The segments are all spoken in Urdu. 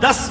10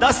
10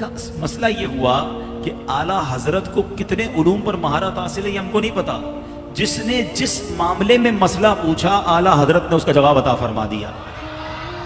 کا مسئلہ یہ ہوا کہ اعلیٰ حضرت کو کتنے علوم پر مہارت حاصل ہے یہ ہم کو نہیں پتا. جس نے جس معاملے میں مسئلہ پوچھا اعلیٰ حضرت نے اس کا جواب عطا فرما دیا.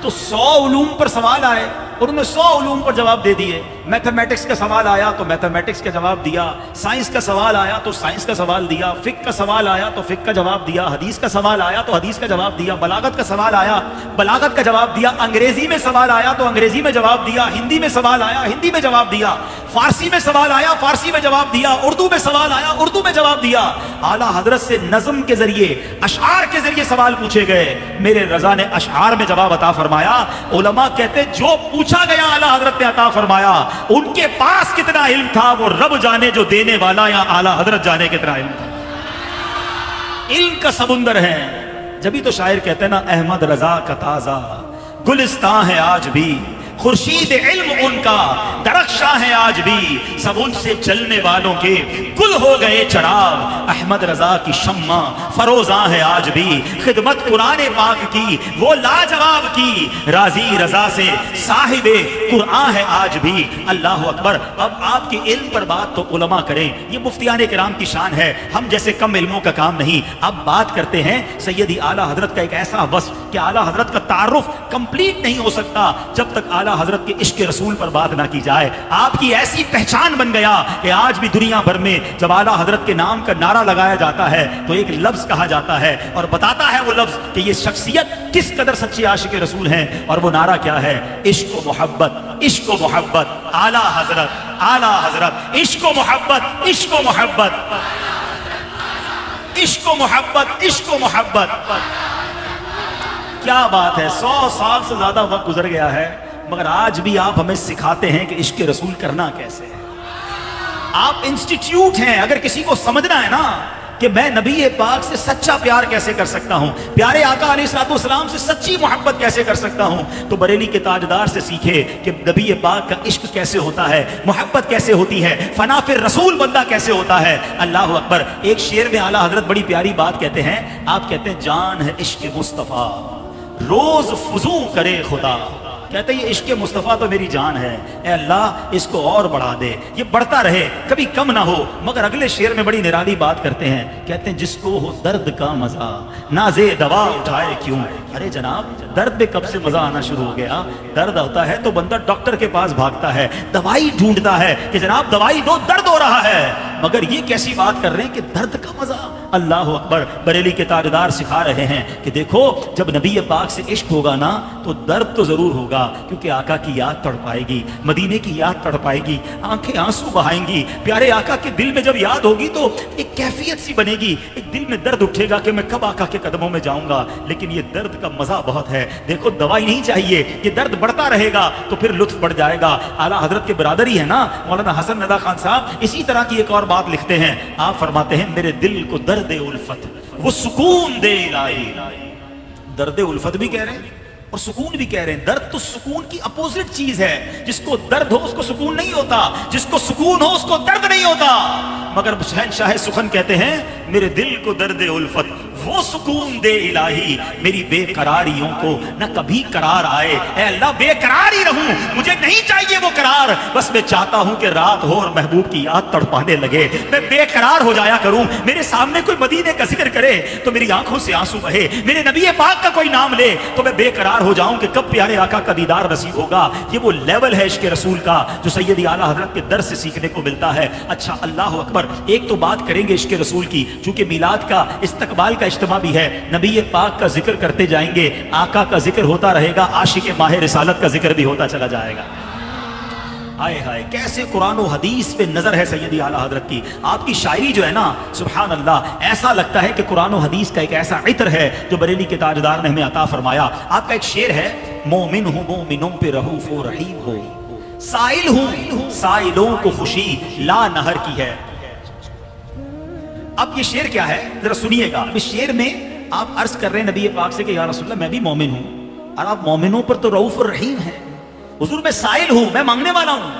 تو 100 علوم پر سوال آئے اور انہوں نے 100 علوم پر جواب دے دیے. میتھمیٹکس کا سوال آیا تو میتھمیٹکس کا جواب دیا, سائنس کا سوال آیا تو سائنس کا سوال دیا, فقہ کا سوال آیا تو فقہ کا جواب دیا, حدیث کا سوال آیا تو حدیث کا جواب دیا, بلاغت کا سوال آیا بلاغت کا جواب دیا, انگریزی میں سوال آیا تو انگریزی میں جواب دیا, ہندی میں سوال آیا ہندی میں جواب دیا, فارسی میں سوال آیا فارسی میں جواب دیا, اردو میں سوال آیا اردو میں جواب دیا. اعلیٰ حضرت سے نظم کے ذریعے اشعار کے ذریعے سوال پوچھے گئے, میرے رضا نے اشعار میں جواب عطا فرمایا. علماء کہتے جو پوچھا گیا اعلیٰ حضرت نے عطا فرمایا. ان کے پاس کتنا علم تھا وہ رب جانے, جو دینے والا یا اعلیٰ حضرت جانے کتنا علم تھا. علم کا سمندر ہے. جبھی تو شاعر کہتے ہیں نا, احمد رضا کا تازہ گلستان ہے آج بھی, خورشید علم ان کا درخشاں ہے آج بھی, سب ان سے چلنے والوں کے گل ہو گئے چراغ. احمد رضا کی شمع فروزاں ہے آج بھی, خدمت قرآن پاک کی وہ لاجواب کی, راضی رضا سے صاحب قرآن ہے آج بھی. اللہ اکبر. اب آپ کے علم پر بات تو علماء کریں, یہ مفتیان کرام کی شان ہے, ہم جیسے کم علموں کا کام نہیں. اب بات کرتے ہیں سیدی اعلیٰ حضرت کا ایک ایسا وصف کہ اعلیٰ حضرت کا تعارف کمپلیٹ نہیں ہو سکتا جب تک اعلیٰ حضرت کے عشق رسول پر بات نہ کی جائے. آپ کی ایسی پہچان بن گیا کہ آج بھی دنیا بھر میں جب اعلیٰ حضرت کے نام کا نعرہ لگایا جاتا ہے تو ایک لفظ کہا جاتا ہے اور بتاتا ہے وہ لفظ کہ یہ شخصیت کس قدر سچے عاشق رسول ہیں. اور وہ نعرہ کیا ہے؟ عشق و محبت, عشق و محبت اعلیٰ حضرت, اعلیٰ حضرت, عشق و محبت, عشق و محبت, عشق و محبت, عشق و محبت. کیا بات ہے, 100 سال سے زیادہ وقت گزر گیا ہے مگر آج بھی آپ ہمیں سکھاتے ہیں کہ عشق رسول کرنا کیسے ہے. آپ انسٹیٹیوٹ ہیں. اگر کسی کو سمجھنا ہے نا کہ میں نبی پاک سے سچا پیار کیسے کر سکتا ہوں, پیارے آقا علیہ الصلوۃ والسلام سے سچی محبت کیسے کر سکتا ہوں, تو بریلی کے تاجدار سے سیکھے کہ نبی پاک کا عشق کیسے ہوتا ہے, محبت کیسے ہوتی ہے, فنا فی الرسول بندہ کیسے ہوتا ہے. اللہ اکبر. ایک شعر میں اعلیٰ حضرت بڑی پیاری بات کہتے ہیں. آپ کہتے ہیں جان ہے عشق مصطفیٰ روز فزوں کرے خدا. کہتے ہیں یہ عشق مصطفیٰ تو میری جان ہے, اے اللہ اس کو اور بڑھا دے, یہ بڑھتا رہے کبھی کم نہ ہو. مگر اگلے شعر میں بڑی نرالی بات کرتے ہیں. کہتے ہیں جس کو ہو درد کا مزہ نازے دوا اٹھائے کیوں. ارے جناب درد میں کب سے مزہ آنا شروع ہو گیا؟ درد ہوتا ہے تو بندہ ڈاکٹر کے پاس بھاگتا ہے, دوائی ڈھونڈتا ہے کہ جناب دوائی دو, درد ہو رہا ہے. مگر یہ کیسی بات کر رہے ہیں کہ درد کا مزہ. اللہ اکبر. بریلی کے تاجدار سکھا رہے ہیں کہ دیکھو جب نبی پاک سے عشق ہوگا نا تو درد تو ضرور ہوگا, کیونکہ آقا کی یاد تڑپائے گی, مدینے کی یاد تڑپائے گی, آنکھیں آنسو بہائیں گی. پیارے آقا کے دل میں جب یاد ہوگی تو ایک کیفیت سی بنے گی, ایک دل میں درد اٹھے گا کہ میں کب آقا کے قدموں میں جاؤں گا. لیکن یہ درد کا مزہ بہت ہے. دیکھو دوائی نہیں چاہیے, یہ درد بڑھتا رہے گا تو پھر لطف بڑھ جائے گا. اعلیٰ حضرت کے برادر ہی ہے نا مولانا حسن رضا خان صاحب, اسی طرح کی ایک اور بات لکھتے ہیں. آپ فرماتے ہیں میرے دل کو درد الفت وہ سکون دے الہی. درد الفت بھی کہہ رہے ہیں اور سکون بھی کہہ رہے ہیں. درد تو سکون کی اپوزٹ چیز ہے. جس کو درد ہو اس کو سکون نہیں ہوتا, جس کو سکون ہو اس کو درد نہیں ہوتا. مگر شہنشاہ سخن کہتے ہیں میرے دل کو درد الفت وہ سکون دے الہی, میری بے قراریوں کو نہ کبھی قرار آئے. اے اللہ بے قرار ہی رہوں, مجھے نہیں چاہیے وہ قرار, بس میں چاہتا ہوں کہ رات ہو اور محبوب کی یاد تڑپانے لگے, میں بے قرار ہو جایا کروں. میرے سامنے کوئی مدینے کا ذکر کرے تو میری آنکھوں سے آنسو بہے, میرے نبی پاک کا کوئی نام لے تو میں بے قرار ہو جاؤں کہ کب پیارے آقا کا دیدار نصیب ہوگا. یہ وہ لیول ہے عشق رسول کا جو سیدی اعلیٰ حضرت کے در سے سیکھنے کو ملتا ہے. اچھا اللہ اکبر. ایک تو بات کریں گے عشق رسول کی, چونکہ میلاد کا استقبال کا اجتماع بھی ہے, نبی پاک کا ذکر کرتے جائیں گے, آقا کا ذکر ہوتا رہے گا, عاشق ماہ رسالت کا ذکر بھی ہوتا چلا جائے گا. ہائے ہائے کیسے قرآن و حدیث پہ نظر ہے سیدی اعلیٰ حضرت کی. آپ کی شاعری جو ہے نا سبحان اللہ, ایسا لگتا ہے کہ قرآن و حدیث کا ایک ایسا عطر ہے جو بریلی کے تاجدار نے ہمیں عطا فرمایا. آپ کا ایک شعر ہے مومن ہوں مومنوں پہ رؤوف و رحیم ہو, سائل ہوں سائلوں کو خوشی لا نہر کی ہے. اب یہ شعر کیا ہے ذرا سنیے گا. اس شعر میں آپ عرض کر رہے ہیں نبی پاک سے کہ یا رسول اللہ میں بھی مومن ہوں اور آپ مومنوں پر تو رؤوف الرحیم ہیں. حضور میں سائل ہوں, میں مانگنے والا ہوں,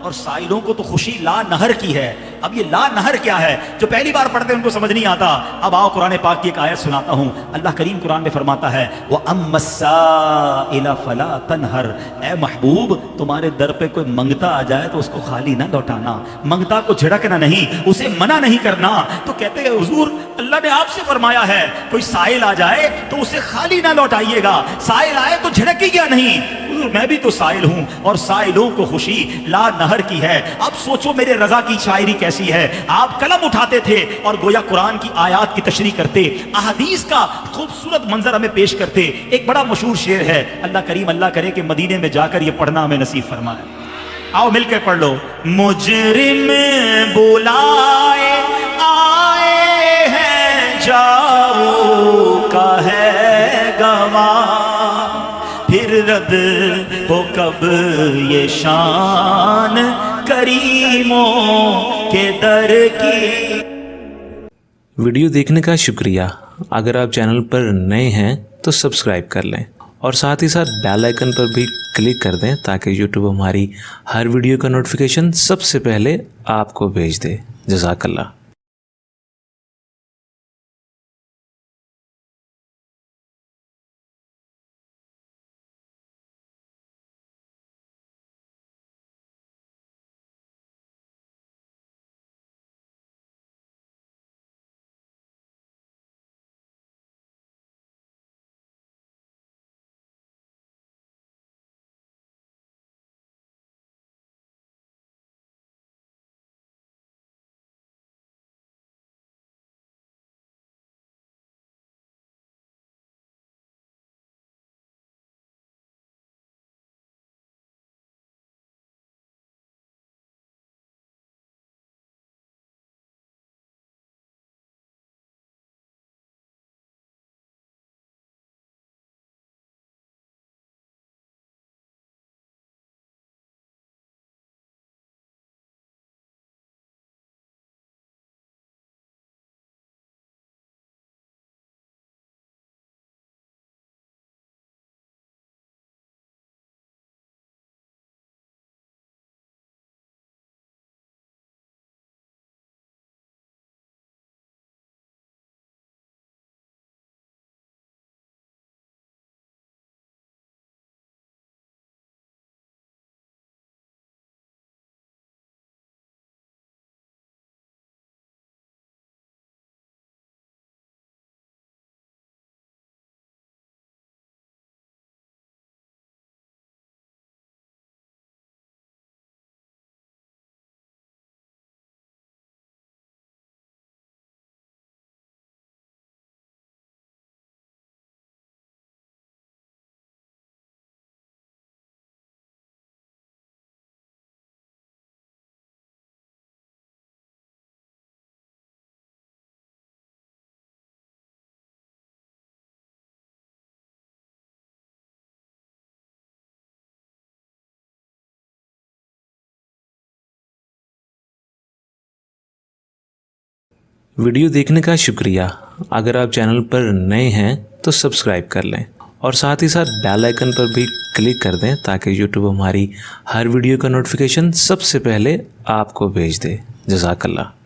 اور سائلوں کو تو خوشی لا نہر کی ہے. اب یہ لا نہر کیا ہے؟ جو پہلی بار پڑھتے ہیں ان کو سمجھ نہیں آتا. اب آؤ قرآن پاک کی ایک آیت سناتا ہوں. اللہ کریم قرآن میں فرماتا ہے وَأَمَّا السَّائِلَ فَلَا تَنْهَرْ. اے محبوب تمہارے در پہ کوئی منگتا آ جائے تو اس کو خالی نہ لوٹانا, منگتا کو جھڑکنا نہیں, اسے منع نہیں کرنا. تو کہتے ہیں حضور اللہ نے آپ سے فرمایا ہے کوئی سائل آ جائے تو اسے خالی نہ لوٹائیے گا, سائل آئے تو جھڑکی گیا نہیں. حضور میں بھی تو سائل ہوں اور سائلوں کو خوشی لا نہر کی ہے. اب سوچو میرے رضا کی شاعری کیسی ہے. آپ قلم اٹھاتے تھے اور گویا قرآن کی آیات کی تشریح کرتے, احادیث کا خوبصورت منظر ہمیں پیش کرتے. ایک بڑا مشہور شعر ہے, اللہ کریم اللہ کرے کہ مدینے میں جا کر یہ پڑھنا ہمیں نصیب فرمائے. آؤ مل کے پڑھ لو. مجرم بلائے آئے ہیں جاؤ کا ہے گواہ, پھر رد ہو کب یہ شان کریموں کے در کی. ویڈیو دیکھنے کا شکریہ. اگر آپ چینل پر نئے ہیں تو سبسکرائب کر لیں اور ساتھ ہی ساتھ بیل آئیکن پر بھی کلک کر دیں تاکہ یوٹیوب ہماری ہر ویڈیو کا نوٹیفیکیشن سب سے پہلے آپ کو بھیج دے. جزاک اللہ. ویڈیو دیکھنے کا شکریہ. اگر آپ چینل پر نئے ہیں تو سبسکرائب کر لیں اور ساتھ ہی ساتھ بیل آئیکن پر بھی کلک کر دیں تاکہ یوٹیوب ہماری ہر ویڈیو کا نوٹیفیکیشن سب سے پہلے آپ کو بھیج دے. جزاک اللہ.